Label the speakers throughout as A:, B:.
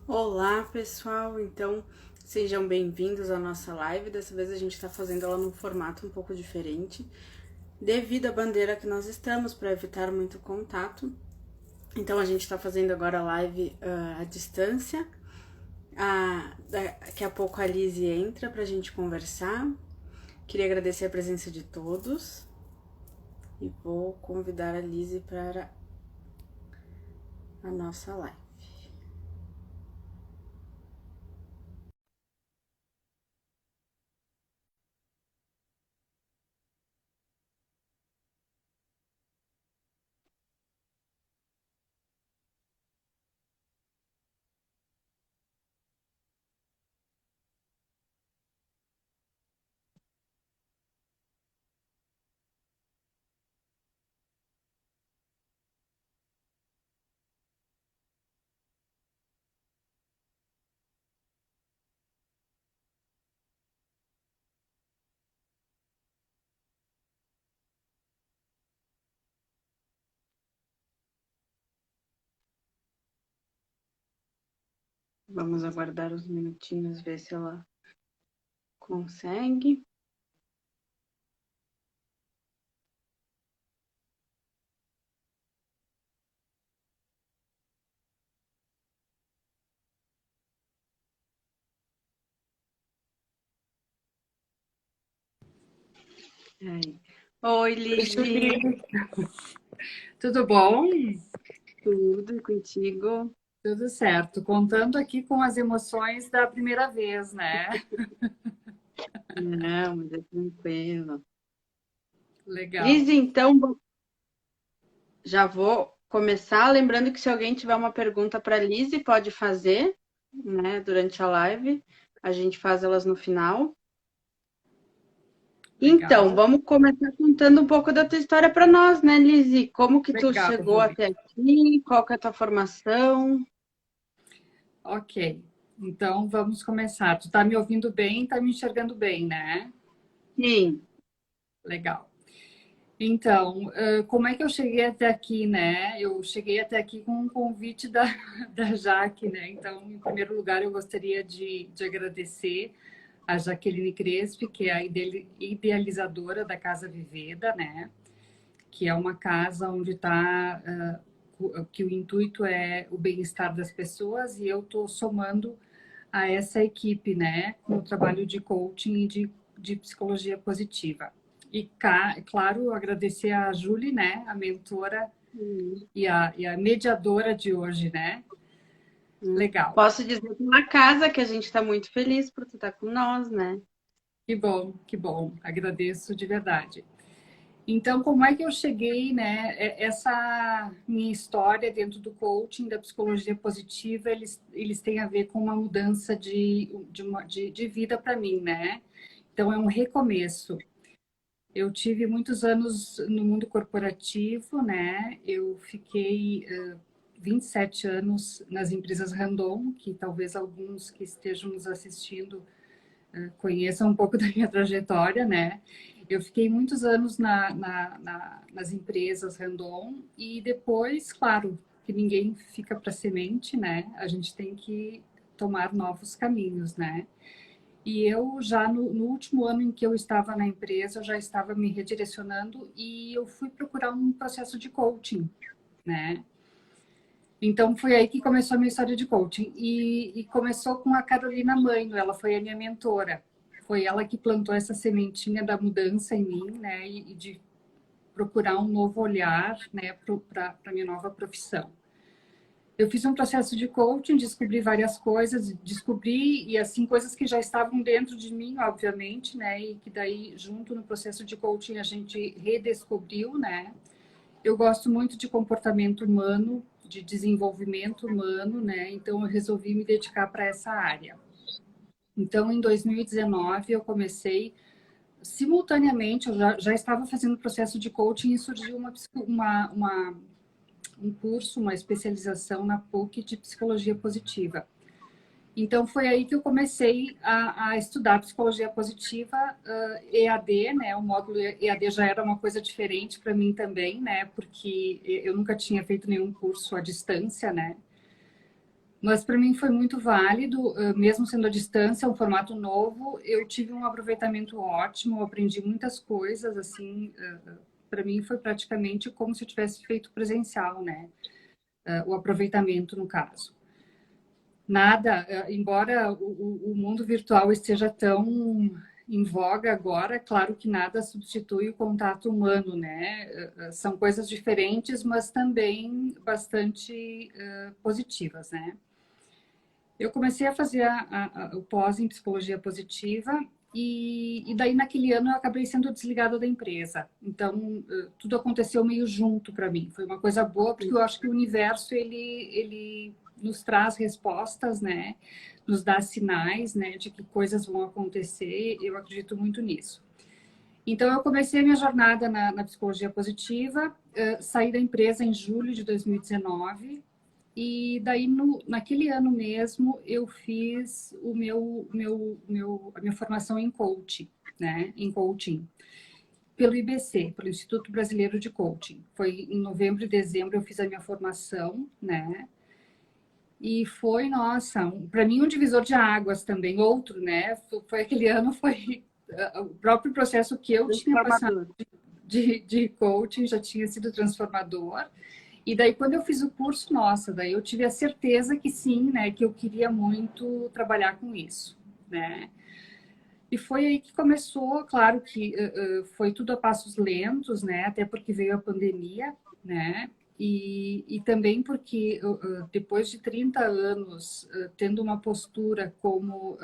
A: Olá, pessoal! Então, sejam bem-vindos à nossa live. Dessa vez a gente está fazendo ela num formato um pouco diferente, devido à bandeira que nós estamos, para evitar muito contato. Então, a gente está fazendo agora a live à distância. Daqui a pouco a Lizzie entra para a gente conversar. Queria agradecer a presença de todos e vou convidar a Lizzie para a nossa live. Vamos aguardar uns minutinhos, ver se ela consegue. Aí. Oi,
B: Oi,
A: Lizzie.
B: Julie. Tudo bom?
A: Tudo contigo?
B: Tudo certo. Contando aqui com as emoções da primeira vez, né?
A: Não, mas é tranquilo.
B: Legal.
A: Lizzie, então, já vou começar. Lembrando que se alguém tiver uma pergunta para Lizzie, pode fazer, né, durante a live. A gente faz elas no final. Então,
B: Legal.
A: vamos começar contando um pouco da tua história para nós, né, Lizzie? Como que tu
B: Legal,
A: chegou
B: Julie.
A: até aqui? Qual que é a tua formação?
B: Ok. Então, vamos começar. Tu tá me ouvindo bem, tá me enxergando bem, né?
A: Sim.
B: Legal. Então, como é que eu cheguei até aqui, né? Eu cheguei até aqui com um convite da, da Jaque, né? Então, em primeiro lugar, eu gostaria de agradecer a Jaqueline Crespi, que é a idealizadora da Casa Viveda, né? Que é uma casa onde está que o intuito é o bem-estar das pessoas e eu estou somando a essa equipe, né, no trabalho de coaching e de psicologia positiva. E, claro, agradecer a Julie, né, a mentora e a mediadora de hoje, né? Legal.
A: Posso dizer pela casa que a gente está muito feliz por tu estar com nós, né?
B: Que bom, que bom. Agradeço de verdade. Então, como é que eu cheguei, né? Essa minha história dentro do coaching, da psicologia positiva, eles têm a ver com uma mudança de vida para mim, né? Então, é um recomeço. Eu tive muitos anos no mundo corporativo, né? Eu fiquei 27 anos nas empresas Randon, que talvez alguns que estejam nos assistindo conheçam um pouco da minha trajetória, né? Eu fiquei muitos anos nas empresas Randon e depois, claro, que ninguém fica para semente, né? A gente tem que tomar novos caminhos, né? E eu já no último ano em que eu estava na empresa, eu já estava me redirecionando e eu fui procurar um processo de coaching, né? Então foi aí que começou a minha história de coaching e começou com a Carolina Manho, ela foi a minha mentora. Foi ela que plantou essa sementinha da mudança em mim, né? E de procurar um novo olhar, né, para a minha nova profissão. Eu fiz um processo de coaching, descobri várias coisas, descobri e assim coisas que já estavam dentro de mim, obviamente, né, e que daí junto no processo de coaching a gente redescobriu, né. Eu gosto muito de comportamento humano, de desenvolvimento humano, né, então eu resolvi me dedicar para essa área. Então, em 2019, eu comecei simultaneamente, eu já estava fazendo o processo de coaching e surgiu um curso, uma especialização na PUC de psicologia positiva. Então, foi aí que eu comecei a estudar psicologia positiva EAD, né? O módulo EAD já era uma coisa diferente para mim também, né? Porque eu nunca tinha feito nenhum curso à distância, né? Mas para mim foi muito válido, mesmo sendo à distância, um formato novo, eu tive um aproveitamento ótimo, eu aprendi muitas coisas, assim, para mim foi praticamente como se eu tivesse feito presencial, né? O aproveitamento no caso. Nada, embora o mundo virtual esteja tão em voga agora, claro que nada substitui o contato humano, né? São coisas diferentes, mas também bastante positivas, né? Eu comecei a fazer o pós em psicologia positiva e daí naquele ano eu acabei sendo desligada da empresa. Então tudo aconteceu meio junto para mim. Foi uma coisa boa porque eu acho que o universo ele nos traz respostas, né? Nos dá sinais, né? De que coisas vão acontecer. Eu acredito muito nisso. Então eu comecei a minha jornada na psicologia positiva, saí da empresa em julho de 2019. E daí, naquele ano mesmo, eu fiz a minha formação em coaching, né? Em coaching, pelo IBC, pelo Instituto Brasileiro de Coaching. Foi em novembro e dezembro eu fiz a minha formação, né? E foi, nossa, para mim um divisor de águas também, outro, né? Foi aquele ano, foi o próprio processo que eu tinha passado de coaching já tinha sido transformador. E daí, quando eu fiz o curso, nossa, daí eu tive a certeza que sim, né, que eu queria muito trabalhar com isso, né. E foi aí que começou, claro que foi tudo a passos lentos, né, até porque veio a pandemia, né, e também porque depois de 30 anos tendo uma postura como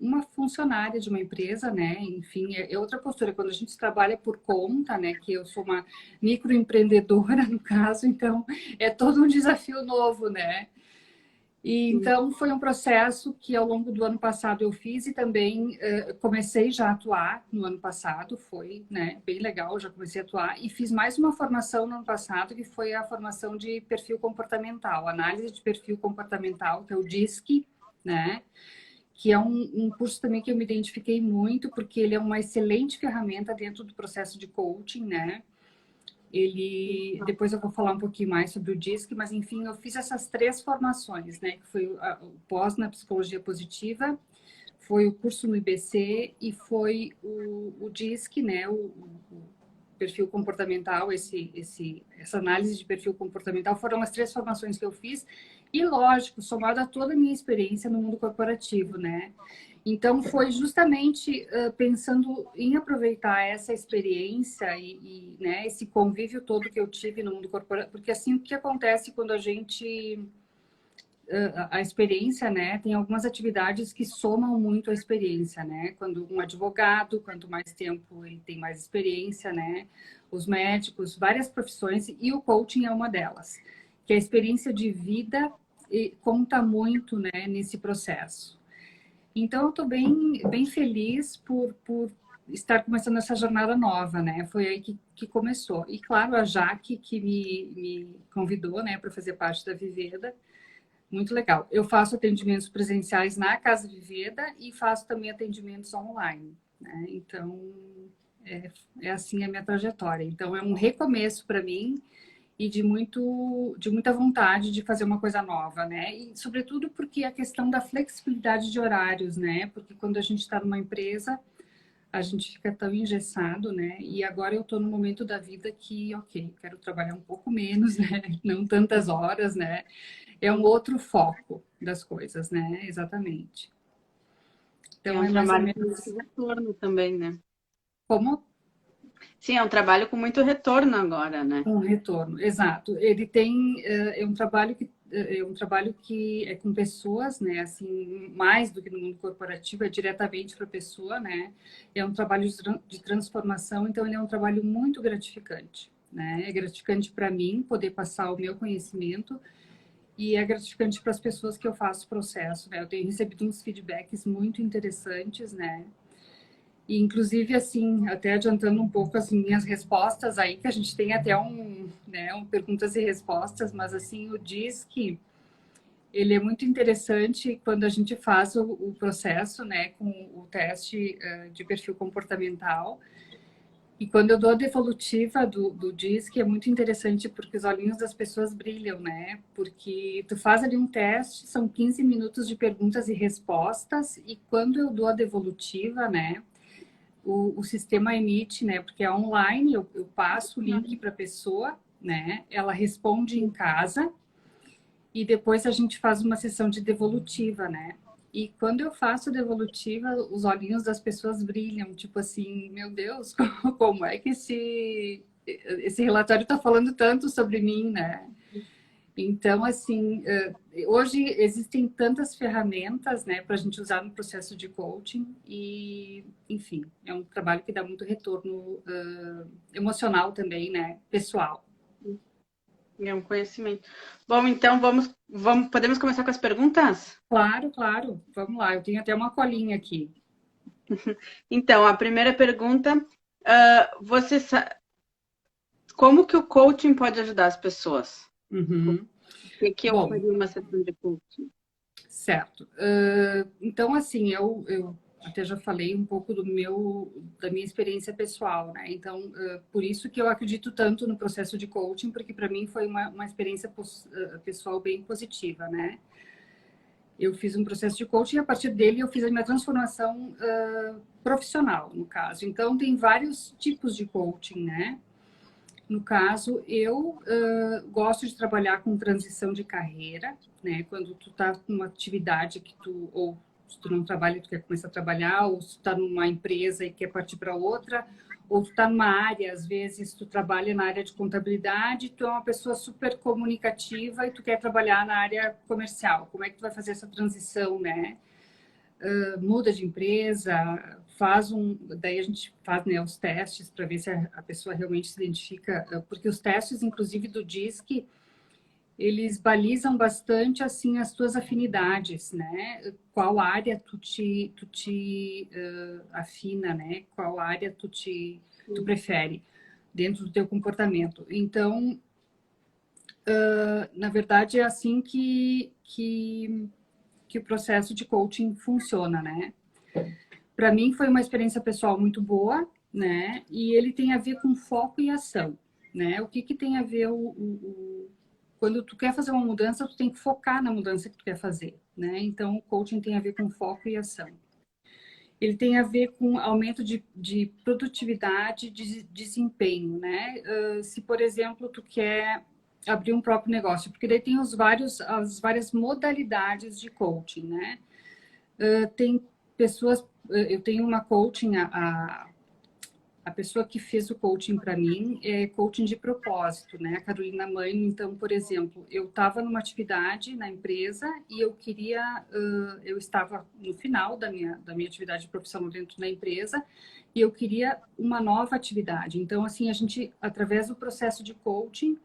B: uma funcionária de uma empresa, né? Enfim, é outra postura. Quando a gente trabalha por conta, né? Que eu sou uma microempreendedora, no caso, então é todo um desafio novo, né? E então foi um processo que ao longo do ano passado eu fiz e também comecei já a atuar no ano passado, foi, né, bem legal, já comecei a atuar e fiz mais uma formação no ano passado que foi a formação de perfil comportamental, análise de perfil comportamental, que é o DISC, né? Que é um curso também que eu me identifiquei muito, porque ele é uma excelente ferramenta dentro do processo de coaching, né? Ele, depois eu vou falar um pouquinho mais sobre o DISC, mas enfim, eu fiz essas 3 formações, né? Que foi o pós na psicologia positiva, foi o curso no IBC e foi o DISC, né? O perfil comportamental, essa análise de perfil comportamental, foram as 3 formações que eu fiz, e lógico, somado a toda a minha experiência no mundo corporativo, né? Então, foi justamente pensando em aproveitar essa experiência né, esse convívio todo que eu tive no mundo corporativo, porque assim, o que acontece quando a gente a experiência, né? Tem algumas atividades que somam muito a experiência, né? Quando um advogado, quanto mais tempo ele tem mais experiência, né? Os médicos, várias profissões, e o coaching é uma delas, que a experiência de vida conta muito, né? Nesse processo. Então, eu estou bem feliz por estar começando essa jornada nova, né? Foi aí que começou. E, claro, a Jaque, que me convidou, né, para fazer parte da Viveda. Muito legal. Eu faço atendimentos presenciais na Casa Viveda e faço também atendimentos online, né? Então, é assim a minha trajetória. Então, é um recomeço para mim e de muita vontade de fazer uma coisa nova, né? E, sobretudo, porque a questão da flexibilidade de horários, né? Porque quando a gente está numa empresa, a gente fica tão engessado, né? E agora eu estou no momento da vida que, ok, quero trabalhar um pouco menos, né? Não tantas horas, né? É um outro foco das coisas, né? Exatamente.
A: É
B: Então,
A: um
B: é mais ou
A: trabalho com
B: menos
A: muito retorno também, né?
B: como
A: Sim, é um trabalho com muito retorno agora, né?
B: um retorno. Exato. Ele tem, é um trabalho que é com pessoas, né? Assim, mais do que no mundo corporativo, é diretamente para a pessoa, né? É um trabalho de transformação, então ele é um trabalho muito gratificante, né? É gratificante para mim poder passar o meu conhecimento e é gratificante para as pessoas que eu faço o processo, né? Eu tenho recebido uns feedbacks muito interessantes, né? E, inclusive, assim, até adiantando um pouco as minhas respostas aí, que a gente tem até né, perguntas e respostas, mas, assim, o DISC, ele é muito interessante quando a gente faz o processo, né, com o teste de perfil comportamental, E quando eu dou a devolutiva do DISC, é muito interessante porque os olhinhos das pessoas brilham, né? Porque tu faz ali um teste, são 15 minutos de perguntas e respostas, e quando eu dou a devolutiva, né? O sistema emite, né? Porque é online, eu passo o link para a pessoa, né? Ela responde em casa, e depois a gente faz uma sessão de devolutiva, né? E quando eu faço devolutiva, os olhinhos das pessoas brilham, tipo assim, meu Deus, como é que esse relatório está falando tanto sobre mim, né? Então, assim, hoje existem tantas ferramentas, né, para a gente usar no processo de coaching e, enfim, é um trabalho que dá muito retorno emocional também, né, pessoal.
A: É um conhecimento. Bom, então podemos começar com as perguntas?
B: Claro, claro. Vamos lá, eu tenho até uma colinha aqui.
A: Então, a primeira pergunta, como que o coaching pode ajudar as pessoas?
B: Uhum.
A: O que eu
B: Bom,
A: faria uma sessão de coaching?
B: certo. Então, assim, eu até já falei um pouco da minha experiência pessoal, né? Então, por isso que eu acredito tanto no processo de coaching, porque para mim foi uma experiência pessoal bem positiva, né? Eu fiz um processo de coaching e a partir dele eu fiz a minha transformação profissional, no caso. Então, tem vários tipos de coaching, né? No caso, eu gosto de trabalhar com transição de carreira, né? Quando tu tá numa atividade que ou se tu não trabalha, tu quer começar a trabalhar, ou se tu tá numa empresa e quer partir para outra, ou tu tá numa área, às vezes tu trabalha na área de contabilidade, tu é uma pessoa super comunicativa e tu quer trabalhar na área comercial. Como é que tu vai fazer essa transição, né? Muda de empresa, daí a gente faz, né, os testes para ver se a pessoa realmente se identifica, porque os testes, inclusive do DISC, eles balizam bastante assim as tuas afinidades, né? Qual área tu te afina, né? Qual área tu prefere dentro do teu comportamento. Então, na verdade, é assim que o processo de coaching funciona, né? Para mim foi uma experiência pessoal muito boa, né? E ele tem a ver com foco e ação, né? O que tem a ver quando tu quer fazer uma mudança, tu tem que focar na mudança que tu quer fazer, né? Então, o coaching tem a ver com foco e ação. Ele tem a ver com aumento de produtividade, de desempenho, né? Se, por exemplo, tu quer abrir um próprio negócio, porque daí tem as várias modalidades de coaching, né? Tem pessoas, eu tenho uma coaching, a pessoa que fez o coaching para mim é coaching de propósito, né? A Carolina Mãe. Então, por exemplo, eu estava numa atividade na empresa e eu estava no final da minha atividade profissional dentro da empresa e eu queria uma nova atividade. Então, assim, a gente, através do processo de coaching,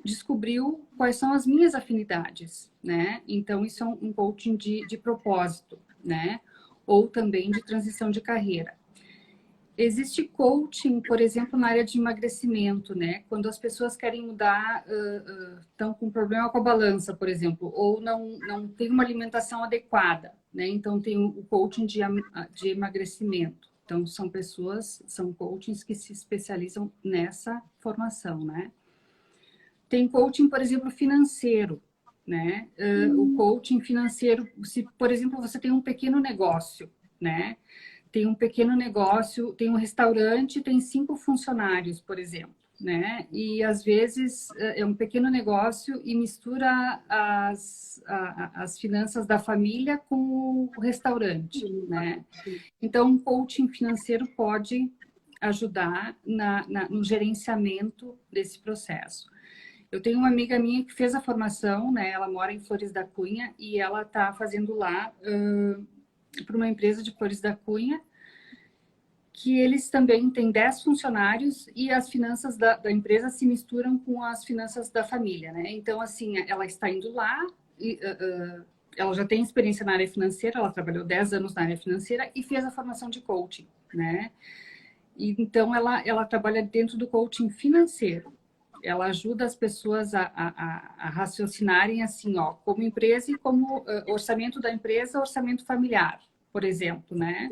B: descobriu quais são as minhas afinidades, né? Então, isso é um coaching de propósito, né? Ou também de transição de carreira. Existe coaching, por exemplo, na área de emagrecimento, né? Quando as pessoas querem mudar, estão com problema com a balança, por exemplo, ou não tem uma alimentação adequada, né? Então, tem o coaching de emagrecimento. Então, são coachings que se especializam nessa formação, né? Tem coaching, por exemplo, financeiro, né? O coaching financeiro, se, por exemplo, você tem um pequeno negócio, né? Tem um pequeno negócio, tem um restaurante, tem 5 funcionários, por exemplo, né? E às vezes é um pequeno negócio e mistura as finanças da família com o restaurante, né? Então, um coaching financeiro pode ajudar no gerenciamento desse processo. Eu tenho uma amiga minha que fez a formação, né? Ela mora em Flores da Cunha e ela está fazendo lá para uma empresa de Flores da Cunha, que eles também têm 10 funcionários e as finanças da empresa se misturam com as finanças da família, né? Então, assim, ela está indo lá, e, ela já tem experiência na área financeira, ela trabalhou 10 anos na área financeira e fez a formação de coaching, né? E, então, ela trabalha dentro do coaching financeiro. Ela ajuda as pessoas a raciocinarem assim, ó, como empresa e como orçamento da empresa, orçamento familiar, por exemplo, né?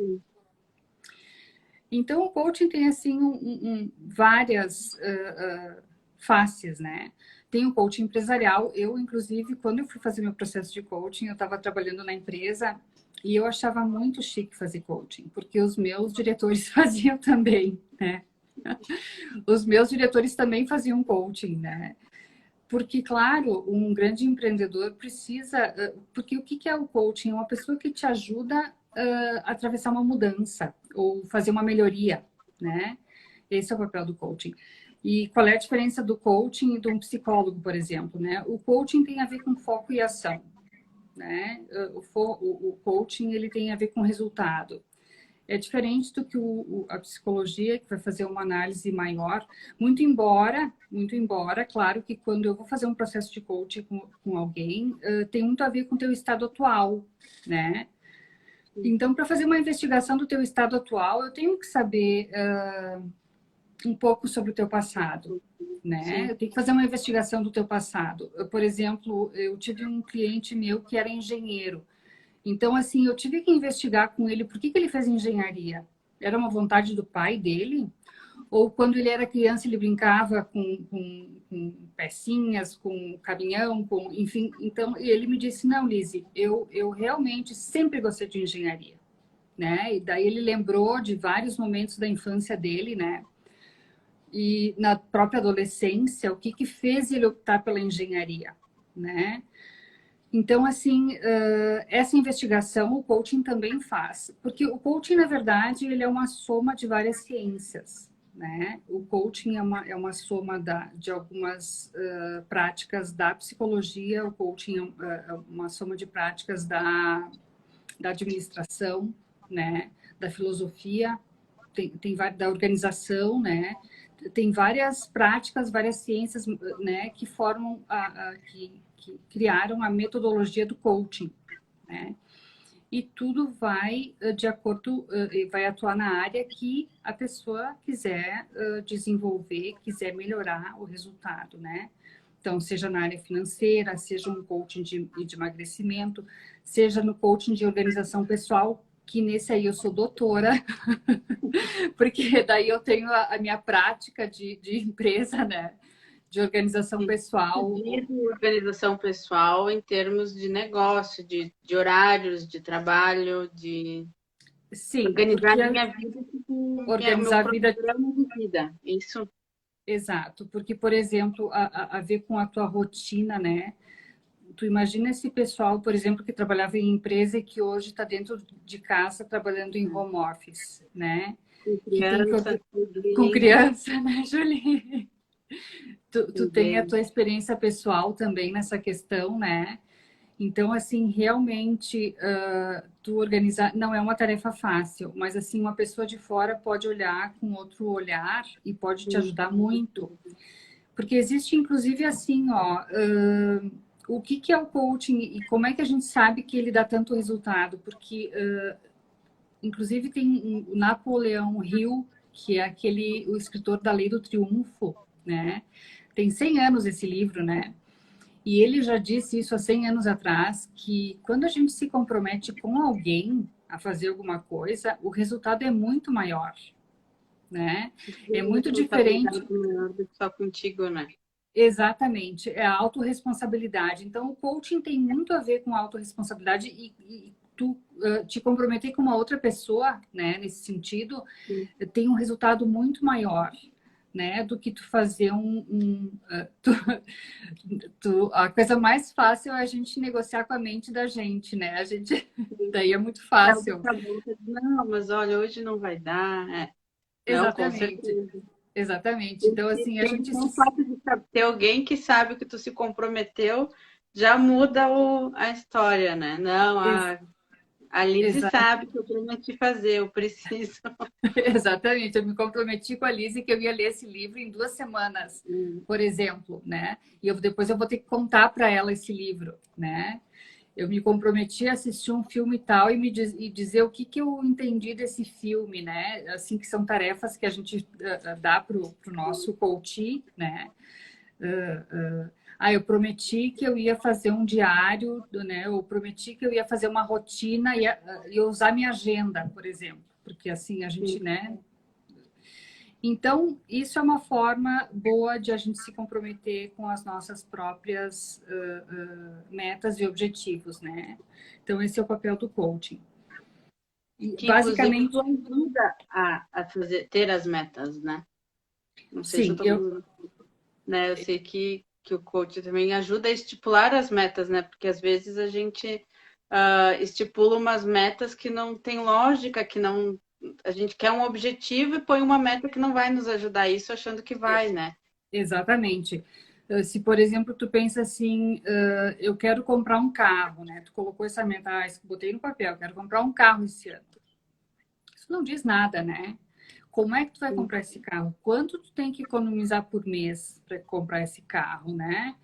B: Então, o coaching tem, assim, várias faces, né? Tem o coaching empresarial. Eu, inclusive, quando eu fui fazer meu processo de coaching, eu estava trabalhando na empresa e eu achava muito chique fazer coaching, porque os meus diretores faziam também, né? Os meus diretores também faziam coaching, né? Porque, claro, um grande empreendedor precisa... Porque o que é o coaching? É uma pessoa que te ajuda a atravessar uma mudança ou fazer uma melhoria, né? Esse é o papel do coaching. E qual é a diferença do coaching e de um psicólogo, por exemplo, né? O coaching tem a ver com foco e ação, né? O coaching, ele tem a ver com resultado. É diferente do que a psicologia, que vai fazer uma análise maior, muito embora, claro que quando eu vou fazer um processo de coaching com alguém, tem muito a ver com o teu estado atual, né? Então, para fazer uma investigação do teu estado atual, eu tenho que saber um pouco sobre o teu passado, né?
A: Sim.
B: Eu tenho que fazer uma investigação do teu passado. Por exemplo, eu tive um cliente meu que era engenheiro. Então, assim, eu tive que investigar com ele por que ele fez engenharia. Era uma vontade do pai dele? Ou quando ele era criança ele brincava com pecinhas, com caminhão, enfim. Então, ele me disse, não, Lise, eu realmente sempre gostei de engenharia, né? E daí ele lembrou de vários momentos da infância dele, né? E na própria adolescência, o que fez ele optar pela engenharia, né? Então, assim, essa investigação o coaching também faz. Porque o coaching, na verdade, ele é uma soma de várias ciências, né? O coaching é uma soma de algumas práticas da psicologia, o coaching é uma soma de práticas da administração, né? Da filosofia, da organização, né? Tem várias práticas, várias ciências, né, que formam que criaram a metodologia do coaching, né? E tudo vai de acordo, vai atuar na área que a pessoa quiser desenvolver, quiser melhorar o resultado, né? Então, seja na área financeira, seja um coaching de emagrecimento, seja no coaching de organização pessoal, que nesse aí eu sou doutora, porque daí eu tenho a minha prática de empresa, né? De organização pessoal.
A: De organização pessoal em termos de negócio, de horários, de trabalho, de
B: Sim,
A: organizar
B: porque
A: a minha vida com o meu
B: organizar a vida.
A: programa de vida. Isso.
B: Exato, porque, por exemplo, a ver com a tua rotina, né? Tu imagina esse pessoal, por exemplo, que trabalhava em empresa e que hoje está dentro de casa trabalhando em home office, né?
A: Com
B: Que tem que
A: criança,
B: com
A: Julie,
B: criança, né, Julie? Tu tem a
A: entende?
B: tua experiência pessoal também nessa questão, né? Então, assim, realmente, tu organizar não é uma tarefa fácil, mas, assim, uma pessoa de fora pode olhar com outro olhar e pode te ajudar muito. Porque existe, inclusive, assim, ó, o que é o coaching e como é que a gente sabe que ele dá tanto resultado? Porque, inclusive, tem o Napoleão Hill, que é o escritor da Lei do Triunfo, né? Tem 100 anos esse livro, né? E ele já disse isso há 100 anos atrás, que quando a gente se compromete com alguém a fazer alguma coisa, o resultado é muito maior, né? É muito diferente.
A: Maior do que só contigo, né?
B: Exatamente, é a autorresponsabilidade. Então, o coaching tem muito a ver com a autorresponsabilidade e tu te comprometer com uma outra pessoa, né, nesse sentido, tem um resultado muito maior, né, do que tu fazer a coisa mais fácil é a gente negociar com a mente da gente, né? A gente daí é muito fácil.
A: Não, mas olha, hoje não vai dar. É. Não, com
B: Exatamente,
A: certeza.
B: exatamente. Então, assim, a gente
A: Então, o fato de ter alguém que sabe que tu se comprometeu já muda a história, né? Não,
B: ex
A: a Lizzie
B: exa
A: sabe que eu prometi fazer, eu preciso.
B: exatamente, eu me comprometi com a Lise que eu ia ler esse livro em 2 semanas,
A: Hum.
B: por exemplo, né? E depois eu vou ter que contar para ela esse livro, né? Eu me comprometi a assistir um filme e tal e dizer o que eu entendi desse filme, né? Assim, que são tarefas que a gente dá para o nosso coach, né? Eu prometi que eu ia fazer um diário, né? Eu prometi que eu ia fazer uma rotina e usar minha agenda, por exemplo. Porque assim, a gente, né? Então, isso é uma forma boa de a gente se comprometer com as nossas próprias metas e objetivos, né? Então, esse é o papel do coaching. E,
A: Que inclusive
B: basicamente,
A: ajuda a fazer, ter as metas, né? Não sei se eu
B: sim,
A: estou, né? Eu sei que o coach também ajuda a estipular as metas, né? Porque às vezes a gente estipula umas metas que não tem lógica, que não. A gente quer um objetivo e põe uma meta que não vai nos ajudar a isso, achando que vai, né?
B: exatamente. Se, por exemplo, tu pensa assim, eu quero comprar um carro, né? Tu colocou essa meta, botei no papel, quero comprar um carro esse ano. Isso não diz nada, né? Como é que tu vai comprar esse carro? Quanto tu tem que economizar por mês para comprar esse carro, né?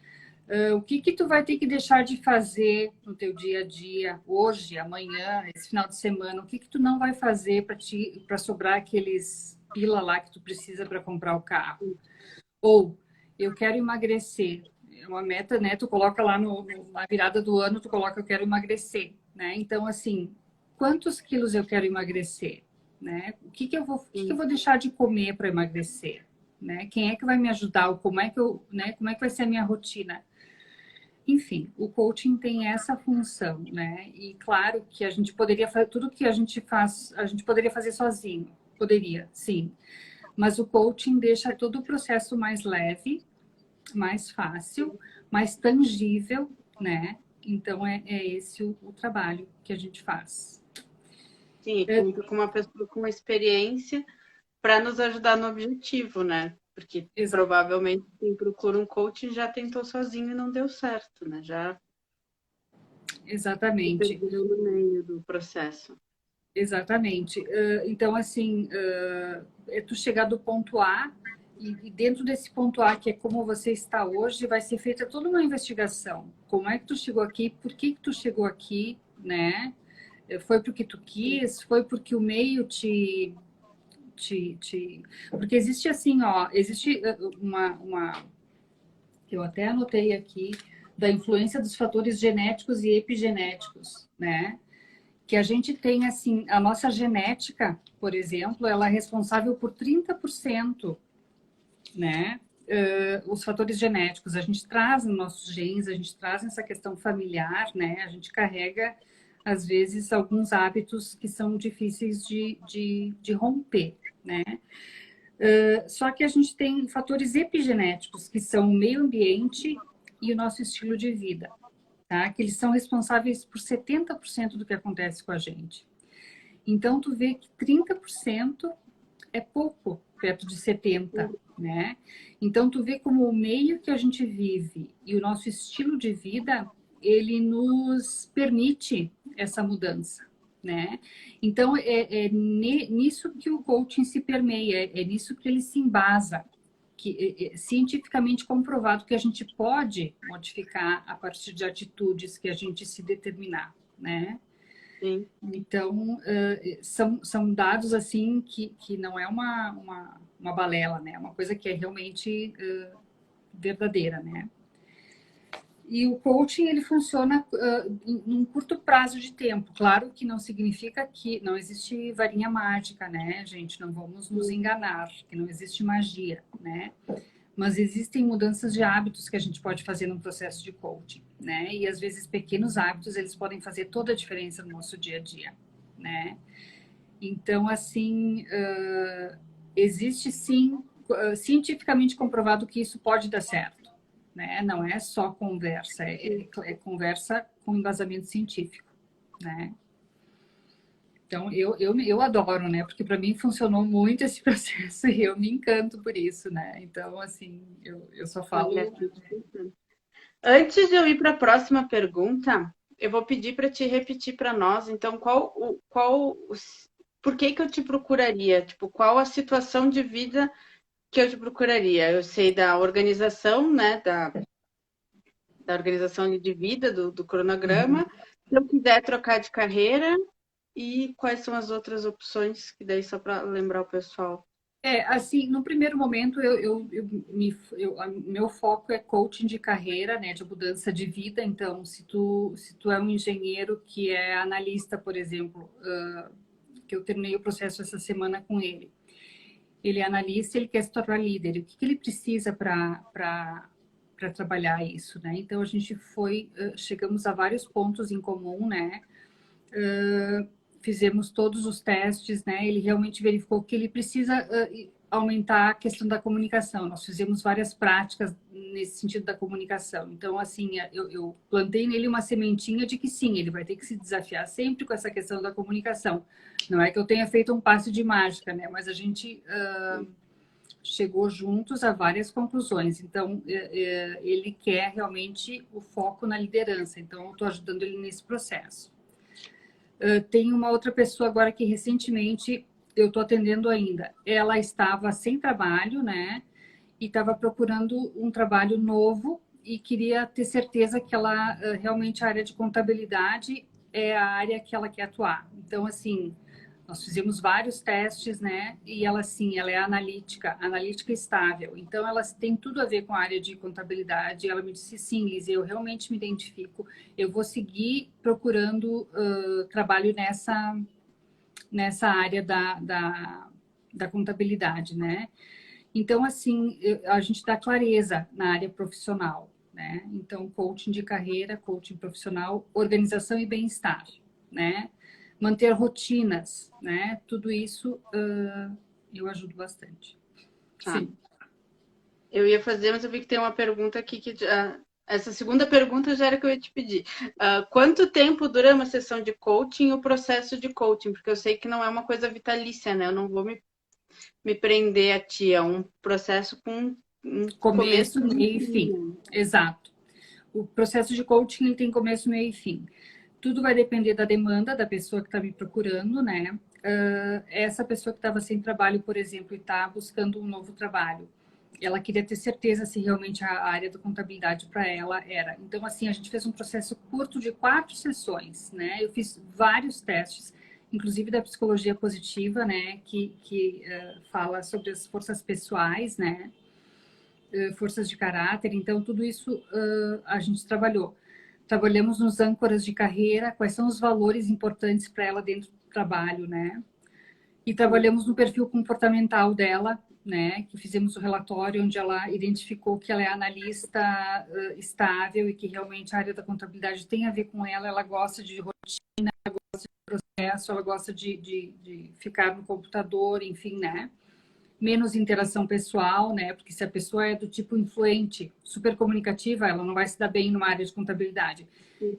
B: O que que tu vai ter que deixar de fazer no teu dia a dia, hoje, amanhã, esse final de semana? O que que tu não vai fazer para sobrar aqueles pila lá que tu precisa para comprar o carro? Ou eu quero emagrecer. É uma meta, né? Tu coloca lá na virada do ano, tu coloca eu quero emagrecer, né? Então, assim, quantos quilos eu quero emagrecer, né? O que que eu vou deixar de comer para emagrecer, né? Quem é que vai me ajudar? Ou como é que eu, né? Como é que vai ser a minha rotina? Enfim, o coaching tem essa função, né? E claro que a gente poderia fazer tudo que a gente faz, a gente poderia fazer sozinho. Poderia, sim. Mas o coaching deixa todo o processo mais leve, mais fácil, mais tangível, né? Então é esse o trabalho que a gente faz.
A: Sim, e conta com uma pessoa com experiência para nos ajudar no objetivo, né? Porque
B: Exa
A: provavelmente quem procura um coach já tentou sozinho e não deu certo, né? Já se
B: exatamente,
A: perdeu no meio do processo.
B: exatamente. Então, assim, é tu chegar do ponto A e dentro desse ponto A, que é como você está hoje, vai ser feita toda uma investigação. Como é que tu chegou aqui? Por que que tu chegou aqui, né? Foi porque tu quis? Foi porque o meio Porque existe assim, ó, existe eu até anotei aqui, da influência dos fatores genéticos e epigenéticos, né? Que a gente tem, assim, a nossa genética, por exemplo, ela é responsável por 30%, né? Os fatores genéticos, a gente traz nos nossos genes, a gente traz essa questão familiar, né? A gente carrega, às vezes, alguns hábitos que são difíceis de romper, né? Só que a gente tem fatores epigenéticos, que são o meio ambiente e o nosso estilo de vida, tá? Que eles são responsáveis por 70% do que acontece com a gente. Então, tu vê que 30% é pouco, perto de 70%, né? Então, tu vê como o meio que a gente vive e o nosso estilo de vida, ele nos permite essa mudança, né? Então, nisso que o coaching se permeia, é nisso que ele se embasa, que é cientificamente comprovado que a gente pode modificar a partir de atitudes que a gente se determinar, né?
A: Sim.
B: Então, são dados assim que não é uma balela, né? É uma coisa que é realmente verdadeira, né? E o coaching, ele funciona em um curto prazo de tempo. Claro que não significa que não existe varinha mágica, né, gente? Não vamos nos enganar, que não existe magia, né? Mas existem mudanças de hábitos que a gente pode fazer no processo de coaching, né? E às vezes pequenos hábitos, eles podem fazer toda a diferença no nosso dia a dia, né? Então, assim, existe sim, cientificamente comprovado que isso pode dar certo, né? Não é só conversa, é conversa com embasamento científico, né? Então, eu adoro, né? Porque para mim funcionou muito esse processo e eu me encanto por isso, né? Então, assim, eu só
A: Olha,
B: falo.
A: antes de eu ir para a próxima pergunta, eu vou pedir para te repetir para nós, então, por que que eu te procuraria? Tipo, qual a situação de vida que eu te procuraria? Eu sei da organização, né, da organização de vida, do cronograma.
B: Uhum.
A: Se eu quiser trocar de carreira, e quais são as outras opções, que daí só para lembrar o pessoal.
B: Assim, no primeiro momento, meu foco é coaching de carreira, né, de mudança de vida. Então, se tu é um engenheiro que é analista, por exemplo, que eu terminei o processo essa semana com ele, ele é analista, ele quer se tornar líder. O que ele precisa para trabalhar isso, né? Então, a gente chegamos a vários pontos em comum, né? Fizemos todos os testes, né? Ele realmente verificou que ele precisa aumentar a questão da comunicação. Nós fizemos várias práticas nesse sentido da comunicação. Então, assim, eu plantei nele uma sementinha de que sim, ele vai ter que se desafiar sempre com essa questão da comunicação. Não é que eu tenha feito um passe de mágica, né? Mas a gente chegou juntos a várias conclusões. Então, ele quer realmente o foco na liderança. Então, eu estou ajudando ele nesse processo. Tem uma outra pessoa agora que recentemente eu estou atendendo ainda. Ela estava sem trabalho, né? E estava procurando um trabalho novo e queria ter certeza que ela realmente a área de contabilidade é a área que ela quer atuar. Então, assim, nós fizemos vários testes, né? E ela, sim, ela é analítica estável. Então, ela tem tudo a ver com a área de contabilidade. Ela me disse, sim, Liz, eu realmente me identifico. Eu vou seguir procurando trabalho nessa área da contabilidade, né? Então, assim, a gente dá clareza na área profissional, né? Então, coaching de carreira, coaching profissional, organização e bem-estar, né? Manter rotinas, né? Tudo isso eu ajudo bastante.
A: Tá.
B: Sim.
A: Eu ia fazer, mas eu vi que tem uma pergunta aqui que essa segunda pergunta já era que eu ia te pedir. Quanto tempo dura uma sessão de coaching e o processo de coaching? Porque eu sei que não é uma coisa vitalícia, né? Eu não vou me prender a ti. É um processo com um começo
B: Meio e fim. Exato. O processo de coaching tem começo, meio e fim. Tudo vai depender da demanda da pessoa que está me procurando, né? Essa pessoa que estava sem trabalho, por exemplo, e está buscando um novo trabalho, ela queria ter certeza se realmente a área da contabilidade para ela era. Então, assim, a gente fez um processo curto de 4 sessões, né? Eu fiz vários testes, inclusive da psicologia positiva, né? Que fala sobre as forças pessoais, né? Forças de caráter. Então, tudo isso a gente trabalhou. Trabalhamos nos âncoras de carreira, quais são os valores importantes para ela dentro do trabalho, né? E trabalhamos no perfil comportamental dela, né? Que fizemos o relatório onde ela identificou que ela é analista estável e que realmente a área da contabilidade tem a ver com ela. Ela gosta de rotina, ela gosta de processo, ela gosta de ficar no computador, enfim, né? Menos interação pessoal, né? Porque se a pessoa é do tipo influente, super comunicativa, ela não vai se dar bem numa área de contabilidade.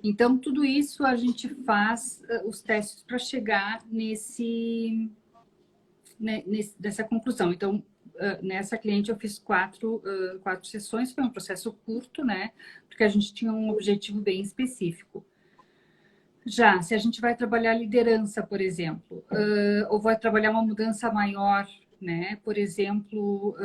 B: Então, tudo isso a gente faz os testes para chegar nessa conclusão. Então, nessa cliente eu fiz 4 sessões, foi um processo curto, né? Porque a gente tinha um objetivo bem específico. Já, se a gente vai trabalhar liderança, por exemplo, ou vai trabalhar uma mudança maior, né? Por exemplo,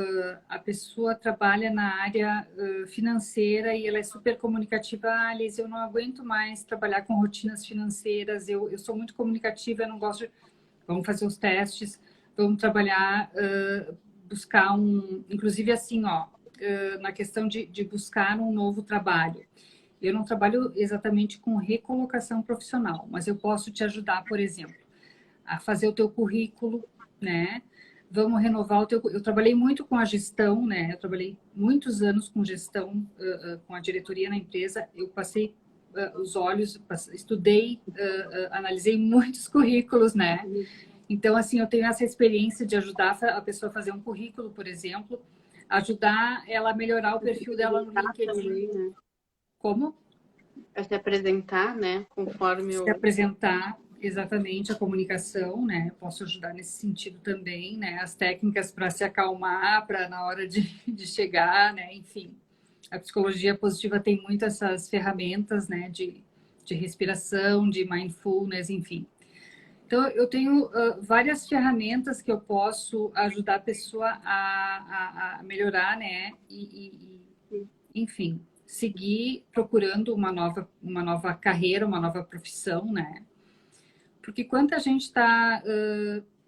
B: a pessoa trabalha na área financeira e ela é super comunicativa. Ah, Liz, eu não aguento mais trabalhar com rotinas financeiras, eu sou muito comunicativa, eu não gosto de... Vamos fazer os testes, vamos trabalhar, buscar inclusive assim, ó, na questão de buscar um novo trabalho. Eu não trabalho exatamente com recolocação profissional, mas eu posso te ajudar, por exemplo, a fazer o teu currículo, né? Vamos renovar o teu... Eu trabalhei muito com a gestão, né? Eu trabalhei muitos anos com gestão, com a diretoria na empresa. Eu passei os olhos, estudei, analisei muitos currículos, né? Então, assim, eu tenho essa experiência de ajudar a pessoa a fazer um currículo, por exemplo, ajudar ela a melhorar o perfil dela no LinkedIn.
A: Também, né?
B: Como?
A: É se apresentar, né? Conforme
B: Se apresentar, exatamente, a comunicação, né? Posso ajudar nesse sentido também, né? As técnicas para se acalmar, para na hora de chegar, né? Enfim, a psicologia positiva tem muito essas ferramentas, né? De respiração, de mindfulness, enfim. Então, eu tenho várias ferramentas que eu posso ajudar a pessoa a melhorar, né? Enfim, seguir procurando uma nova carreira, uma nova profissão, né? Porque quanta gente está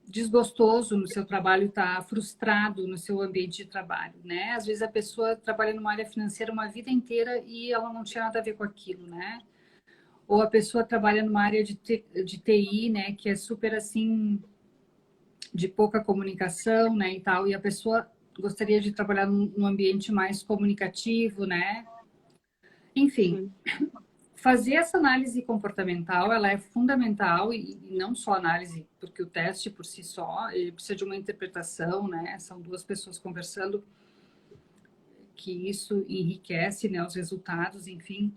B: desgostoso no seu trabalho, está frustrado no seu ambiente de trabalho, né? Às vezes a pessoa trabalha numa área financeira uma vida inteira e ela não tinha nada a ver com aquilo, né? Ou a pessoa trabalha numa área de TI, né? Que é super assim de pouca comunicação, né, e tal, e a pessoa gostaria de trabalhar num ambiente mais comunicativo, né? Enfim,
A: Sim.
B: fazer essa análise comportamental, ela é fundamental e não só análise, porque o teste por si só, ele precisa de uma interpretação, né? São duas pessoas conversando, que isso enriquece, né, os resultados, enfim.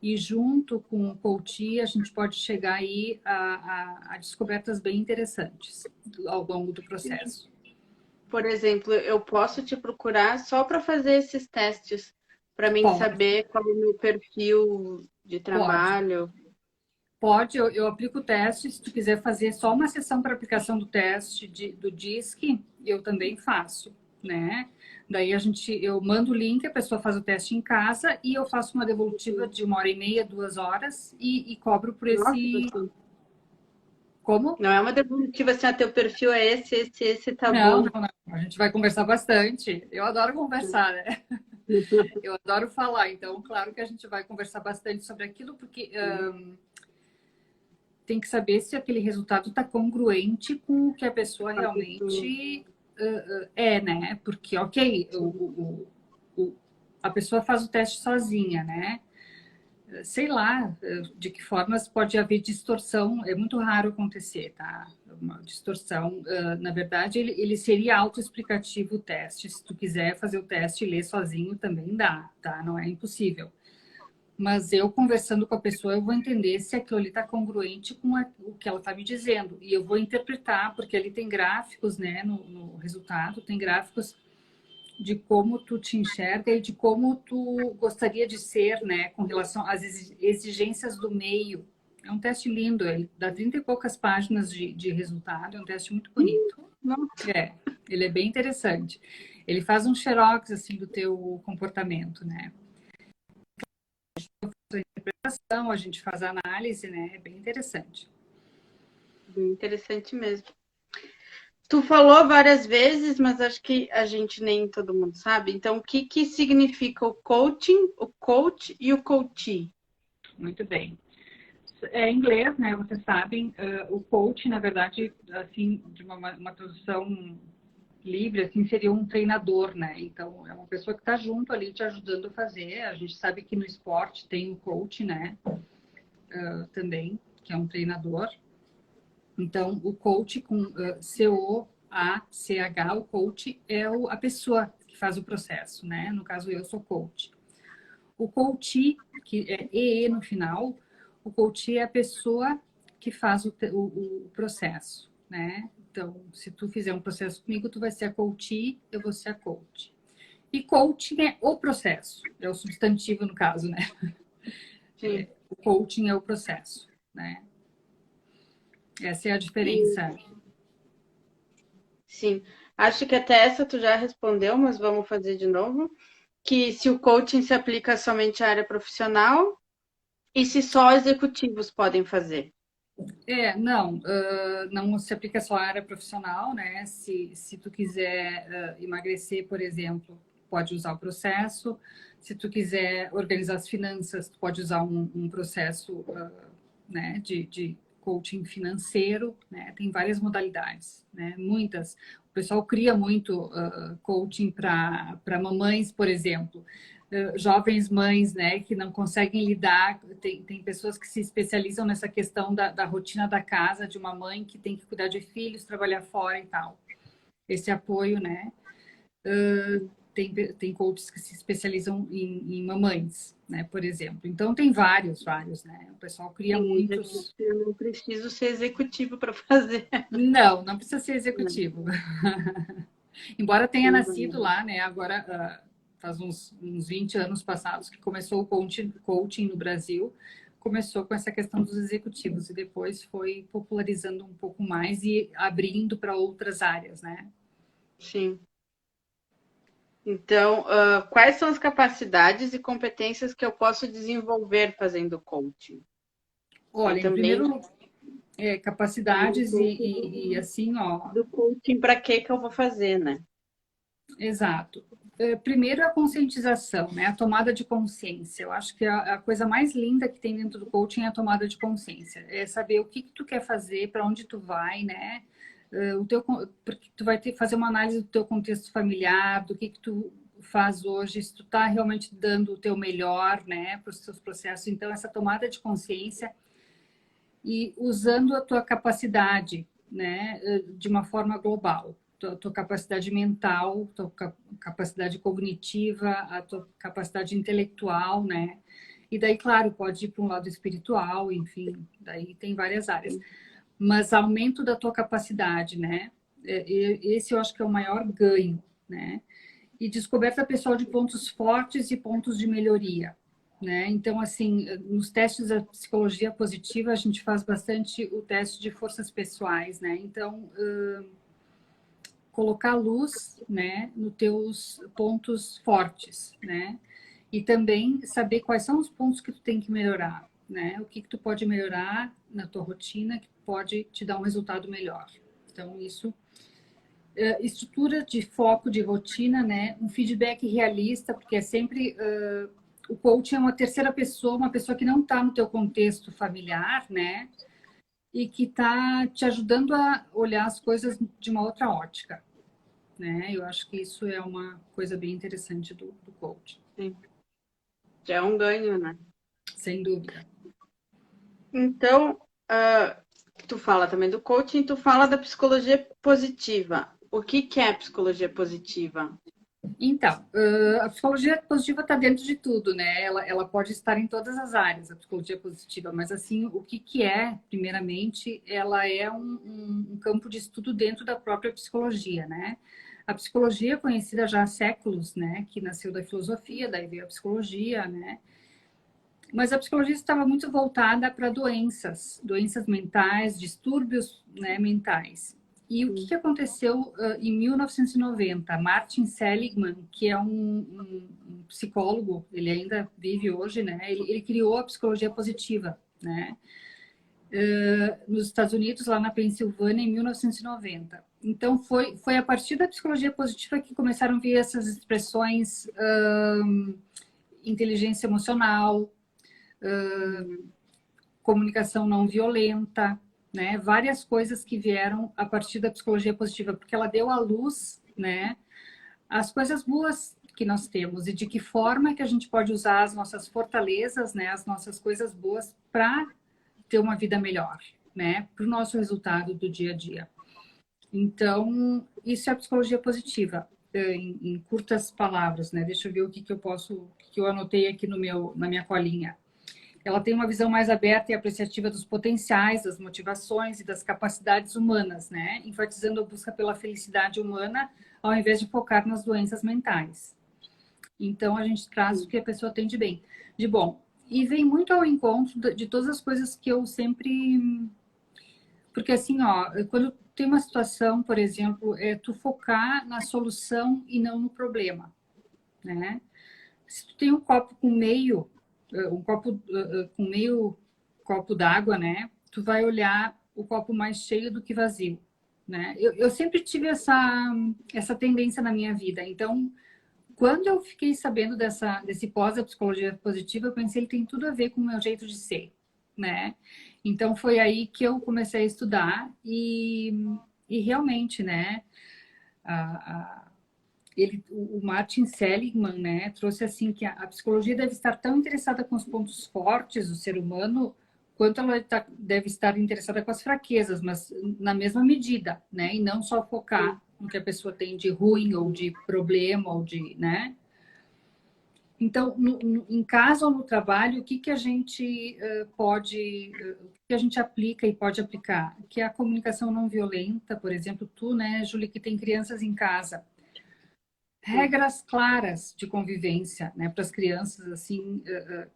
B: E junto com o coaching, a gente pode chegar aí a descobertas bem interessantes ao longo do processo.
A: Por exemplo, eu posso te procurar só para fazer esses testes, para mim
B: Pode,
A: saber qual é o meu perfil de
B: pode.
A: trabalho.
B: Pode, eu aplico o teste. Se tu quiser fazer só uma sessão para aplicação do teste do DISC, eu também faço, né? Daí eu mando o link, a pessoa faz o teste em casa e eu faço uma devolutiva de 1h30, 2 horas e cobro por
A: Nossa,
B: esse.
A: assim,
B: Como?
A: não é uma devolutiva assim, teu perfil é esse, tá
B: Não,
A: bom.
B: não, não. A gente vai conversar bastante. Eu adoro conversar, né? Eu adoro falar. Então, claro que a gente vai conversar bastante sobre aquilo, porque tem que saber se aquele resultado está congruente com o que a pessoa realmente né? Porque, ok, a pessoa faz o teste sozinha, né? Sei lá de que formas pode haver distorção, é muito raro acontecer, tá? Uma distorção, na verdade, ele seria autoexplicativo o teste. Se tu quiser fazer o teste e ler sozinho, também dá, tá? Não é impossível. Mas eu conversando com a pessoa, eu vou entender se aquilo ali está congruente com o que ela está me dizendo. E eu vou interpretar, porque ali tem gráficos, né, no resultado, tem gráficos de como tu te enxerga e de como tu gostaria de ser, né, com relação às exigências do meio. É um teste lindo, ele dá 30 e poucas páginas de resultado, é um teste muito bonito.
A: Nossa.
B: É, ele é bem interessante. Ele faz um xerox, assim, do teu comportamento, né? A interpretação, a gente faz a análise, né? É bem interessante.
A: Bem interessante mesmo. Tu falou várias vezes, mas acho que a gente nem todo mundo sabe. Então, o que que significa o coaching, o coach e o coachee?
B: Muito bem. É inglês, né? Vocês sabem, o coach, na verdade, assim, de uma tradução livre, assim, seria um treinador, né? Então, é uma pessoa que está junto ali te ajudando a fazer. A gente sabe que no esporte tem o coach, né? Também, que é um treinador. Então, o coach com C-O-A-C-H, o coach é a pessoa que faz o processo, né? No caso, eu sou coach. O coach, que é EE no final, o coach é a pessoa que faz o processo, né? Então, se tu fizer um processo comigo, tu vai ser a coach, eu vou ser a coach. E coaching é o processo, é o substantivo no caso, né?
A: Sim.
B: O coaching é o processo, né? Essa é a
A: E,
B: diferença.
A: sim. Acho que até essa tu já respondeu, mas vamos fazer de novo. Que se o coaching se aplica somente à área profissional e se só executivos podem fazer.
B: Não se aplica só à área profissional, né? Se tu quiser emagrecer, por exemplo, pode usar o processo. Se tu quiser organizar as finanças, tu pode usar um processo, né, de coaching financeiro, né? Tem várias modalidades, né? Muitas. O pessoal cria muito coaching para mamães, por exemplo, jovens mães, né, que não conseguem lidar. Tem pessoas que se especializam nessa questão da rotina da casa, de uma mãe que tem que cuidar de filhos, trabalhar fora e tal. Esse apoio, né? Tem coaches que se especializam em mamães, né, por exemplo. Então, tem vários, né? O pessoal cria
A: Sim,
B: muitos.
A: eu não preciso ser executivo para fazer.
B: Não precisa ser executivo. Embora tenha nascido
A: Uhum.
B: lá, né? Agora, faz uns 20 anos passados que começou o coaching no Brasil. Começou com essa questão dos executivos e depois foi popularizando um pouco mais e abrindo para outras áreas, né?
A: Sim. Então, quais são as capacidades e competências que eu posso desenvolver fazendo coaching? Tem
B: Olha, em
A: também
B: primeiro,
A: um
B: capacidades
A: pouco
B: e assim, ó,
A: do coaching para que eu vou fazer, né?
B: exato. Primeiro, a conscientização, né? A tomada de consciência. Eu acho que a coisa mais linda que tem dentro do coaching é a tomada de consciência. É saber o que tu quer fazer, para onde tu vai, né? porque tu vai fazer uma análise do teu contexto familiar, do que tu faz hoje, se tu está realmente dando o teu melhor, né, para os teus processos. Então, essa tomada de consciência e usando a tua capacidade, né, de uma forma global. Tua capacidade mental, tua capacidade cognitiva, a tua capacidade intelectual, né? E daí, claro, pode ir para um lado espiritual, enfim, daí tem várias áreas. Mas aumento da tua capacidade, né? Esse eu acho que é o maior ganho, né? E descoberta pessoal de pontos fortes e pontos de melhoria, né? Então, assim, nos testes da psicologia positiva, a gente faz bastante o teste de forças pessoais, né? Então, colocar luz, né, nos teus pontos fortes, né? E também saber quais são os pontos que tu tem que melhorar, né? O que tu pode melhorar na tua rotina que pode te dar um resultado melhor. Então, isso estrutura de foco de rotina, né? Um feedback realista, porque é sempre o coaching é uma terceira pessoa, uma pessoa que não está no teu contexto familiar, né? E que está te ajudando a olhar as coisas de uma outra ótica, né? Eu acho que isso é uma coisa bem interessante do coaching.
A: Sim. Já é um ganho, né?
B: Sem dúvida.
A: Então, tu fala também do coaching, tu fala da psicologia positiva. O que é psicologia positiva?
B: Então, a psicologia positiva está dentro de tudo, né? Ela pode estar em todas as áreas, a psicologia positiva, mas assim, o que é, primeiramente, ela é um campo de estudo dentro da própria psicologia, né? A psicologia é conhecida já há séculos, né? Que nasceu da filosofia, daí veio a psicologia, né? Mas a psicologia estava muito voltada para doenças mentais, distúrbios, né, mentais. E o que aconteceu em 1990? Martin Seligman, que é um psicólogo, ele ainda vive hoje, né? Ele criou a psicologia positiva, né? Nos Estados Unidos, lá na Pensilvânia, em 1990. Então, foi a partir da psicologia positiva que começaram a vir essas expressões inteligência emocional, comunicação não violenta, né? Várias coisas que vieram a partir da psicologia positiva, porque ela deu à luz, né, as coisas boas que nós temos e de que forma que a gente pode usar as nossas fortalezas, né, as nossas coisas boas para ter uma vida melhor, né, para o nosso resultado do dia a dia. Então, isso é a psicologia positiva, em curtas palavras, né? Deixa eu ver o que eu anotei aqui na minha colinha. Ela tem uma visão mais aberta e apreciativa dos potenciais, das motivações e das capacidades humanas, né? Enfatizando a busca pela felicidade humana ao invés de focar nas doenças mentais. Então, a gente traz o que a pessoa tem de bom. E vem muito ao encontro de todas as coisas que eu sempre... Porque assim, ó, quando tem uma situação, por exemplo, é tu focar na solução e não no problema, né? Se tu tem um copo com meio com meio copo d'água, né? Tu vai olhar o copo mais cheio do que vazio, né? Eu sempre tive essa tendência na minha vida. Então, quando eu fiquei sabendo desse pós da psicologia positiva, eu pensei, ele tem tudo a ver com o meu jeito de ser, né? Então, foi aí que eu comecei a estudar e realmente, né? O Martin Seligman, né, trouxe assim que a psicologia deve estar tão interessada com os pontos fortes do ser humano quanto ela deve estar interessada com as fraquezas, mas na mesma medida, né, e não só focar no que a pessoa tem de ruim ou de problema ou de, né. Então, em casa ou no trabalho, o que a gente o que a gente aplica e pode aplicar? Que é a comunicação não violenta, por exemplo, tu, né, Júlia, que tem crianças em casa, regras claras de convivência, né, para as crianças, assim,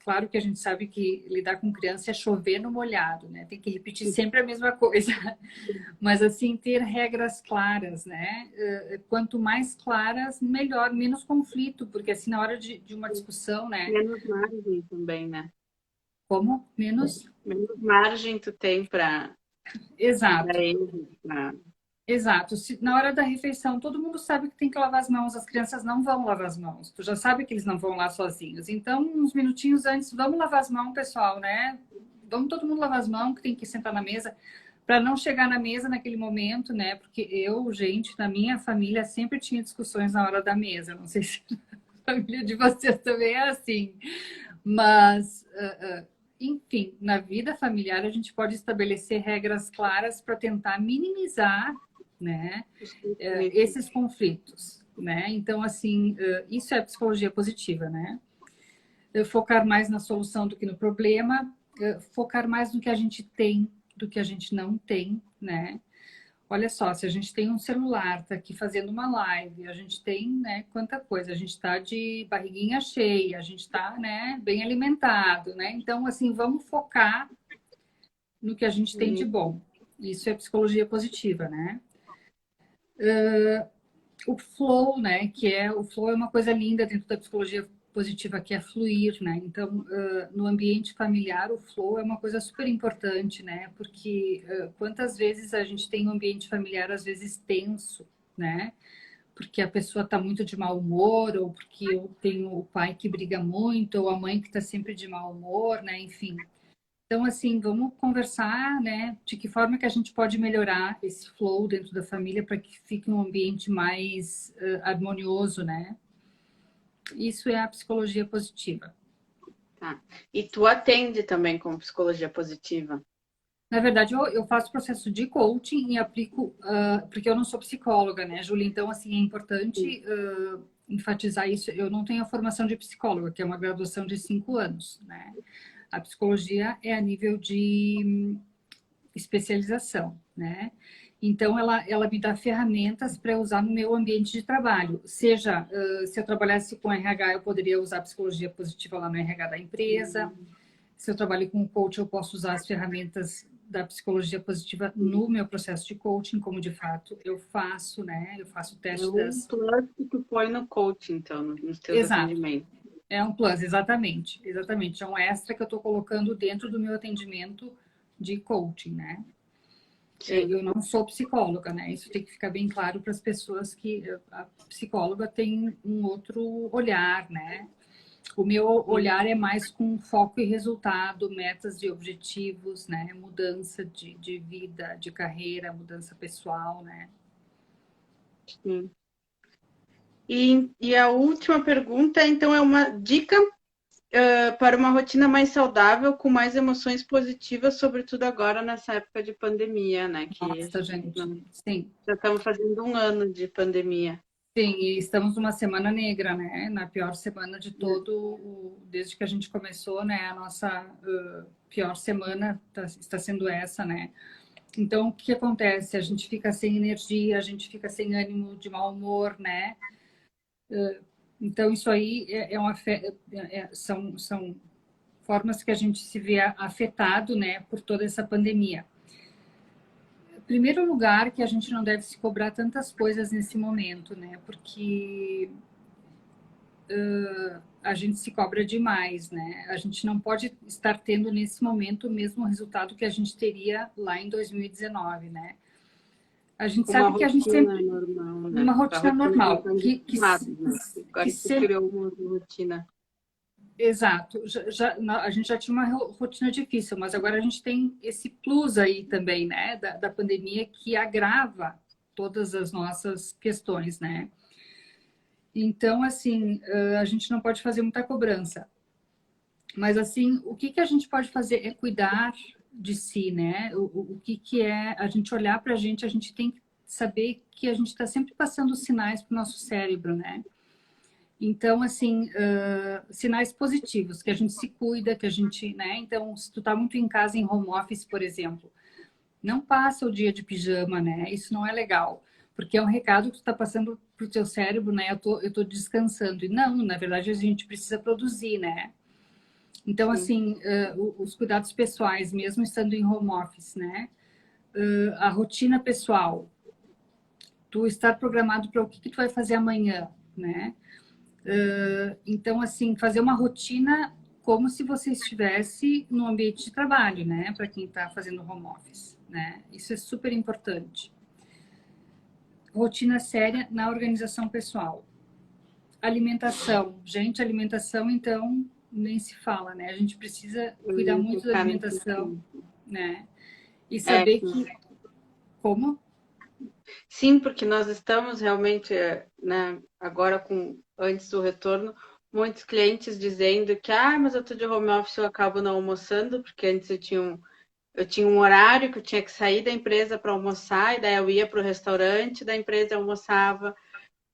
B: claro que a gente sabe que lidar com criança é chover no molhado, né, tem que repetir sempre a mesma coisa, mas, assim, ter regras claras, né, quanto mais claras, melhor, menos conflito, porque, assim, na hora de uma discussão, né...
A: Menos margem também, né?
B: Como? Menos
A: margem tu tem para
B: exato.
A: erro,
B: Exato. Na hora da refeição, todo mundo sabe que tem que lavar as mãos, as crianças não vão lavar as mãos. Tu já sabe que eles não vão lá sozinhos. Então, uns minutinhos antes, vamos lavar as mãos, pessoal, né? Vamos todo mundo lavar as mãos, que tem que sentar na mesa. para não chegar na mesa naquele momento, né? Porque gente, na minha família sempre tinha discussões na hora da mesa. Não sei se a família de vocês também é assim. Mas, enfim, na vida familiar a gente pode estabelecer regras claras para tentar minimizar, né, esses conflitos, né? Então, assim, isso é psicologia positiva, né? Focar mais na solução do que no problema, focar mais no que a gente tem do que a gente não tem, né? Olha só, se a gente tem um celular, tá aqui fazendo uma live, a gente tem, né, quanta coisa, a gente está de barriguinha cheia, a gente está, né, bem alimentado, né? Então, assim, vamos focar no que a gente tem de bom. Isso é psicologia positiva, né? O flow, né, o flow é uma coisa linda dentro da psicologia positiva, que é fluir, né? Então, no ambiente familiar, o flow é uma coisa super importante, né? Porque quantas vezes a gente tem um ambiente familiar, às vezes, tenso, né? Porque a pessoa está muito de mau humor, ou porque eu tenho o pai que briga muito, ou a mãe que está sempre de mau humor, né? Enfim. Então, assim, vamos conversar, né? De que forma que a gente pode melhorar esse flow dentro da família para que fique um ambiente mais harmonioso, né? Isso é a psicologia positiva.
A: Tá. E tu atende também com psicologia positiva?
B: Na verdade, eu faço processo de coaching e aplico, porque eu não sou psicóloga, né, Júlia? Então, assim, é importante enfatizar isso. Eu não tenho a formação de psicóloga, que é uma graduação de 5 anos, né? A psicologia é a nível de especialização, né? Então, ela me dá ferramentas para usar no meu ambiente de trabalho. Seja, se eu trabalhasse com RH, eu poderia usar a psicologia positiva lá no RH da empresa. Se eu trabalho com coach, eu posso usar as ferramentas da psicologia positiva no meu processo de coaching, como de fato eu faço, né? Eu faço o teste das...
A: plus que tu põe no coaching, então, nos teus
B: Exato.
A: atendimentos.
B: É um plus, exatamente. Exatamente. É um extra que eu estou colocando dentro do meu atendimento de coaching, né?
A: Sim.
B: Eu não sou psicóloga, né? Isso tem que ficar bem claro para as pessoas que a psicóloga tem um outro olhar, né? O meu olhar é mais com foco e resultado, metas e objetivos, né? Mudança de vida, de carreira, mudança pessoal, né?
A: Sim. E a última pergunta, então, é uma dica para uma rotina mais saudável, com mais emoções positivas, sobretudo agora nessa época de pandemia, né?
B: Nossa, gente, sim.
A: Já estamos fazendo um ano de pandemia.
B: Sim, e estamos numa semana negra, né? Na pior semana de desde que a gente começou, né? A nossa pior semana está sendo essa, né? Então, o que acontece? A gente fica sem energia, a gente fica sem ânimo, de mau humor, né? Então, isso aí são formas que a gente se vê afetado, né? Por toda essa pandemia. Primeiro lugar, que a gente não deve se cobrar tantas coisas nesse momento, né? Porque a gente se cobra demais, né? A gente não pode estar tendo nesse momento o mesmo resultado que a gente teria lá em 2019, né? A gente sabe que a gente sempre...
A: normal, né?
B: Uma rotina normal.
A: Agora você criou uma rotina.
B: Exato. A gente já tinha uma rotina difícil, mas agora a gente tem esse plus aí também, né? Da pandemia, que agrava todas as nossas questões, né? Então, assim, a gente não pode fazer muita cobrança. Mas, assim, o que a gente pode fazer é cuidar de si, né? O que é a gente olhar para a gente tem que saber que a gente está sempre passando sinais para o nosso cérebro, né? Então, assim, sinais positivos, que a gente se cuida, que a gente, né? Então, se tu tá muito em casa, em home office, por exemplo, não passa o dia de pijama, né? Isso não é legal, porque é um recado que tu tá passando pro teu cérebro, né? Eu tô descansando. E não, na verdade, a gente precisa produzir, né? Então, assim, os cuidados pessoais, mesmo estando em home office, né? A rotina pessoal, tu estar programado para o que tu vai fazer amanhã, né? Então, assim, fazer uma rotina como se você estivesse no ambiente de trabalho, né? Para quem está fazendo home office, né? Isso é super importante. Rotina séria na organização pessoal. Alimentação. Gente, alimentação, então, nem se fala, né? A gente precisa cuidar muito da alimentação, né? E
A: É,
B: saber que... Como?
A: sim, porque nós estamos realmente, né, agora antes do retorno, muitos clientes dizendo que, mas eu tô de home office, eu acabo não almoçando, porque antes eu tinha um horário que eu tinha que sair da empresa para almoçar, e daí eu ia para o restaurante da empresa e almoçava.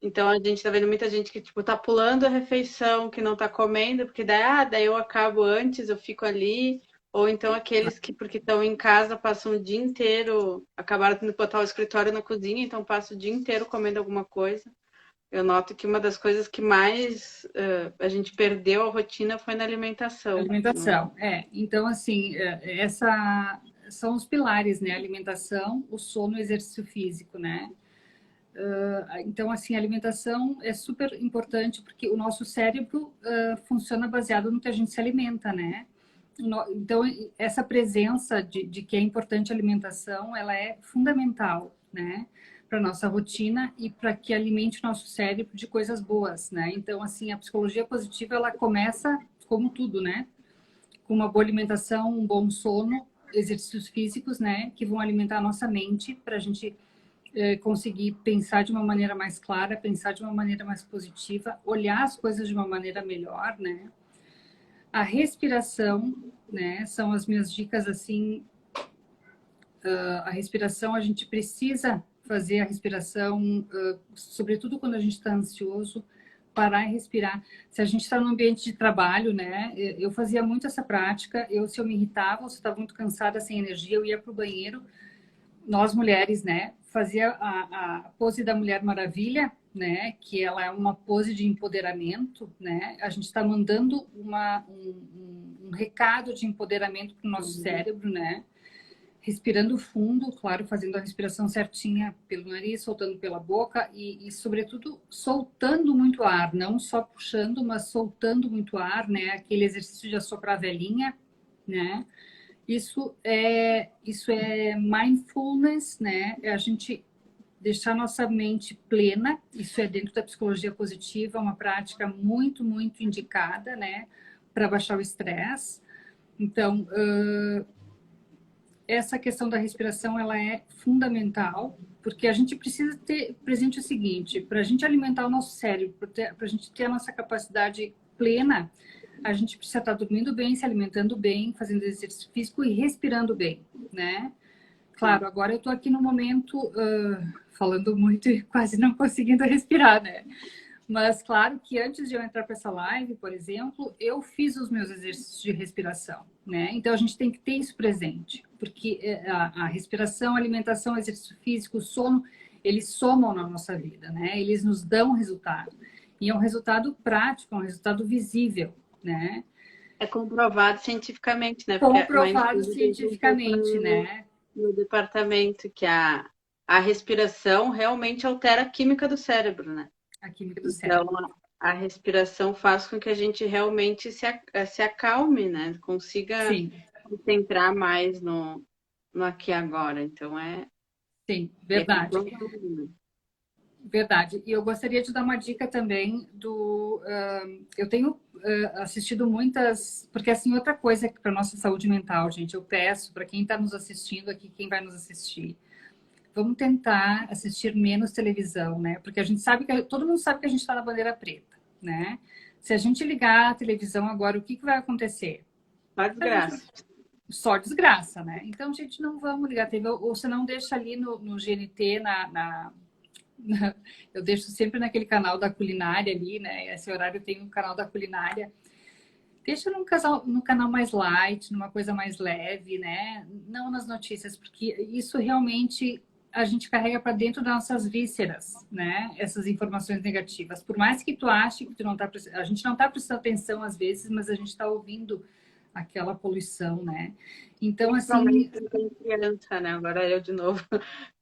A: Então a gente tá vendo muita gente que, tipo, tá pulando a refeição, que não tá comendo, porque daí eu acabo antes, eu fico ali. Ou então aqueles que, porque estão em casa, passam o dia inteiro, acabaram tendo que botar o escritório na cozinha, então passam o dia inteiro comendo alguma coisa. Eu noto que uma das coisas que mais a gente perdeu a rotina foi na alimentação.
B: Alimentação, Então, assim, essa são os pilares, né? Alimentação, o sono e o exercício físico, né? Então, assim, a alimentação é super importante porque o nosso cérebro funciona baseado no que a gente se alimenta, né? Então, essa presença de que é importante a alimentação, ela é fundamental, né? Para nossa rotina e para que alimente o nosso cérebro de coisas boas, né? Então, assim, a psicologia positiva, ela começa como tudo, né? Com uma boa alimentação, um bom sono, exercícios físicos, né? Que vão alimentar a nossa mente para a gente conseguir pensar de uma maneira mais clara, pensar de uma maneira mais positiva, olhar as coisas de uma maneira melhor, né? A respiração, né? São as minhas dicas assim. A respiração, a gente precisa fazer a respiração, sobretudo quando a gente está ansioso, parar e respirar. Se a gente está no ambiente de trabalho, né? Eu fazia muito essa prática. Se eu me irritava, ou se estava muito cansada, sem energia, eu ia para o banheiro. Nós mulheres, né? Fazia a pose da Mulher Maravilha, né? Que ela é uma pose de empoderamento, né? A gente está mandando um recado de empoderamento para o nosso cérebro, né? Respirando fundo, claro, fazendo a respiração certinha pelo nariz, soltando pela boca sobretudo, soltando muito ar, não só puxando, mas soltando muito ar, né? Aquele exercício de assoprar a velhinha, né? Isso é mindfulness, né? É a gente deixar nossa mente plena. Isso é dentro da psicologia positiva, uma prática muito, muito indicada, né? Para baixar o estresse. Então, essa questão da respiração, ela é fundamental, porque a gente precisa ter presente o seguinte: para a gente alimentar o nosso cérebro, para a gente ter a nossa capacidade plena, a gente precisa estar dormindo bem, se alimentando bem, fazendo exercício físico e respirando bem, né? Claro, agora eu estou aqui no momento falando muito e quase não conseguindo respirar, né? Mas claro que antes de eu entrar para essa live, por exemplo, eu fiz os meus exercícios de respiração, né? Então a gente tem que ter isso presente, porque a respiração, a alimentação, o exercício físico, o sono, eles somam na nossa vida, né? Eles nos dão resultado. E é um resultado prático, é um resultado visível, né?
A: É comprovado cientificamente, né? Porque uma
B: Comprovado
A: empresa
B: cientificamente, né?
A: no departamento que a respiração realmente altera a química do cérebro, né?
B: A química do
A: Então,
B: cérebro.
A: a respiração faz com que a gente realmente se acalme, né? Consiga
B: Sim,
A: concentrar mais no aqui e agora. Então,
B: sim,
A: é
B: verdade.
A: comprovado, né?
B: Verdade. E eu gostaria de dar uma dica também eu tenho assistido muitas... Porque, assim, outra coisa para nossa saúde mental, gente, eu peço para quem está nos assistindo aqui, quem vai nos assistir, vamos tentar assistir menos televisão, né? Porque a gente sabe que... Todo mundo sabe que a gente está na bandeira preta, né? Se a gente ligar a televisão agora, o que vai acontecer?
A: Faz
B: A gente
A: graça.
B: só desgraça, né? Então, gente, não vamos ligar a TV, ou se não deixa ali no GNT, eu deixo sempre naquele canal da culinária ali, né? Esse horário tem um canal da culinária. Deixa no canal mais light, numa coisa mais leve, né? Não nas notícias, porque isso realmente a gente carrega para dentro das nossas vísceras, né? Essas informações negativas. Por mais que tu ache que tu não tá, a gente não está prestando atenção às vezes, mas a gente está ouvindo aquela poluição, né? Então,
A: Principalmente
B: assim,
A: quem tem criança, né? Agora eu de novo.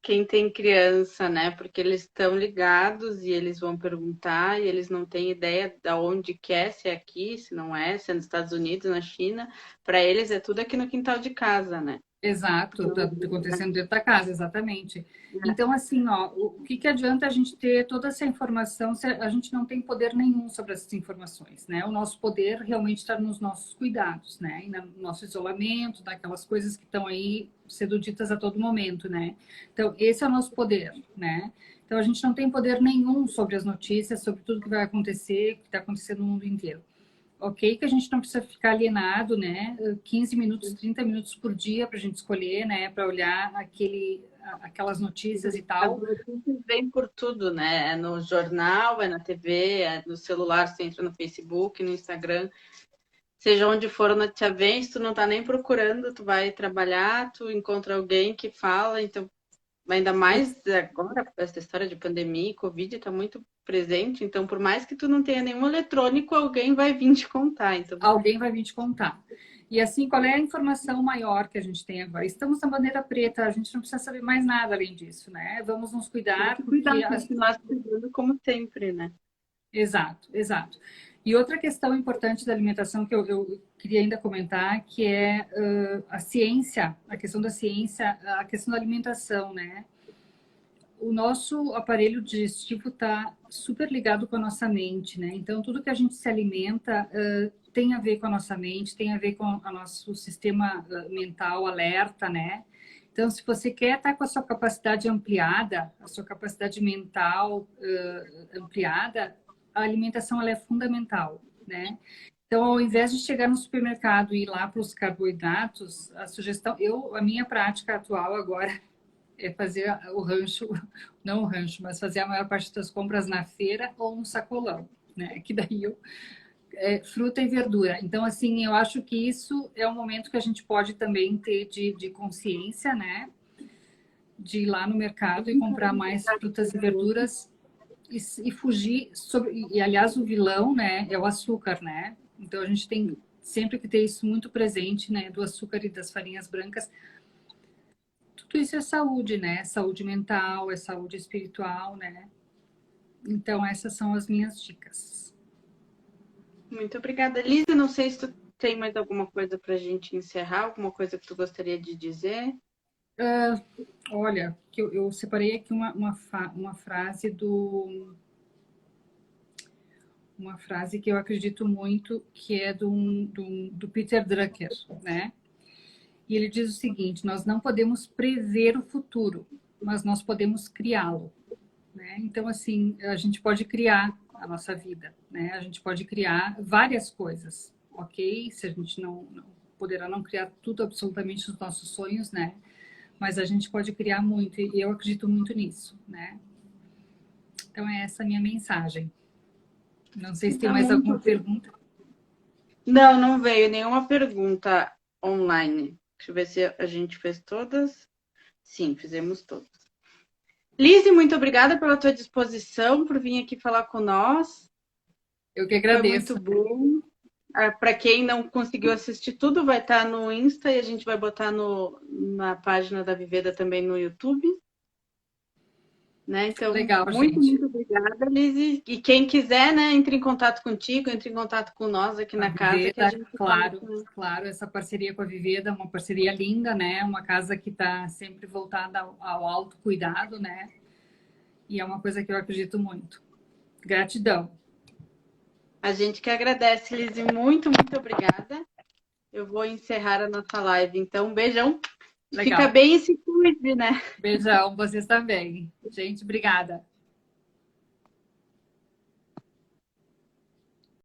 A: Quem tem criança, né? Porque eles estão ligados e eles vão perguntar e eles não têm ideia de onde que é, se é aqui, se não é, se é nos Estados Unidos, na China. Para eles é tudo aqui no quintal de casa, né?
B: Exato, tá acontecendo dentro da casa, exatamente. Então, assim, ó, o que que adianta a gente ter toda essa informação se a gente não tem poder nenhum sobre essas informações, né? O nosso poder realmente está nos nossos cuidados, né? E no nosso isolamento, daquelas coisas que estão aí sendo ditas a todo momento, né? Então, esse é o nosso poder, né? Então, a gente não tem poder nenhum sobre as notícias, sobre tudo que vai acontecer, que está acontecendo no mundo inteiro. Ok, que a gente não precisa ficar alienado, né? 15 minutos, 30 minutos por dia para a gente escolher, né? Para olhar aquelas notícias e
A: As
B: tal.
A: notícias vêm por tudo, né? É no jornal, é na TV, é no celular, você entra no Facebook, no Instagram, seja onde for a notícia vem, se tu não tá nem procurando, tu vai trabalhar, tu encontra alguém que fala, então ainda mais agora, essa história de pandemia e Covid está muito presente, então por mais que tu não tenha nenhum eletrônico, alguém vai vir te contar. Então,
B: Alguém vai vir te contar. E assim, qual é a informação maior que a gente tem agora? Estamos na bandeira preta, a gente não precisa saber mais nada além disso, né? Vamos nos cuidar, porque...
A: cuidar, continuar se cuidando como sempre, né?
B: Exato, exato. E outra questão importante da alimentação que eu queria ainda comentar, que é a ciência, a questão da ciência, a questão da alimentação, né? O nosso aparelho digestivo está super ligado com a nossa mente, né? Então, tudo que a gente se alimenta tem a ver com a nossa mente, tem a ver com o nosso sistema mental alerta, né? Então, se você quer estar com a sua capacidade ampliada, a sua capacidade mental ampliada, a alimentação ela é fundamental, né? Então, ao invés de chegar no supermercado e ir lá para os carboidratos, a sugestão, a minha prática atual agora é fazer o rancho, não o rancho, mas fazer a maior parte das compras na feira ou no sacolão, né? Que daí fruta e verdura. Então, assim, eu acho que isso é um momento que a gente pode também ter de consciência, né? De ir lá no mercado e comprar mais frutas e verduras e fugir sobre. E, aliás, o vilão, né? É o açúcar, né? Então, a gente tem sempre que ter isso muito presente, né? Do açúcar e das farinhas brancas. Tudo isso é saúde, né? Saúde mental, é saúde espiritual, né? Então, essas são as minhas dicas.
A: Muito obrigada, Lisa. Não sei se tu tem mais alguma coisa para a gente encerrar, alguma coisa que tu gostaria de dizer.
B: Olha, que eu separei aqui uma frase uma frase que eu acredito muito, que é do Peter Drucker, né? E ele diz o seguinte: nós não podemos prever o futuro, mas nós podemos criá-lo, né? Então, assim, a gente pode criar a nossa vida, né? A gente pode criar várias coisas, ok? Se a gente não poderá não criar tudo absolutamente os nossos sonhos, né? Mas a gente pode criar muito e eu acredito muito nisso, né? Então, é essa a minha mensagem. Não sei se tem mais alguma pergunta.
A: Não, não veio nenhuma pergunta online. Deixa eu ver se a gente fez todas. Sim, fizemos todas. Lise, muito obrigada pela tua disposição, por vir aqui falar com nós.
B: Eu que agradeço.
A: Foi muito bom. Para quem não conseguiu assistir tudo, vai estar no Insta e a gente vai botar na página da Viveda também no YouTube. Né? Então,
B: legal,
A: muito,
B: gente.
A: muito obrigada, Lise. E quem quiser, né, entre em contato contigo, entre em contato com nós aqui na casa.
B: Viveda,
A: Que a gente
B: claro, claro, essa parceria com a Viveda é uma parceria linda, né? Uma casa que está sempre voltada ao autocuidado, né? E é uma coisa que eu acredito muito. Gratidão.
A: A gente que agradece, Lise. Muito, muito obrigada. Eu vou encerrar a nossa live. Então, um beijão.
B: Legal.
A: Fica bem e se cuide, né?
B: Beijão, vocês também. Gente, obrigada.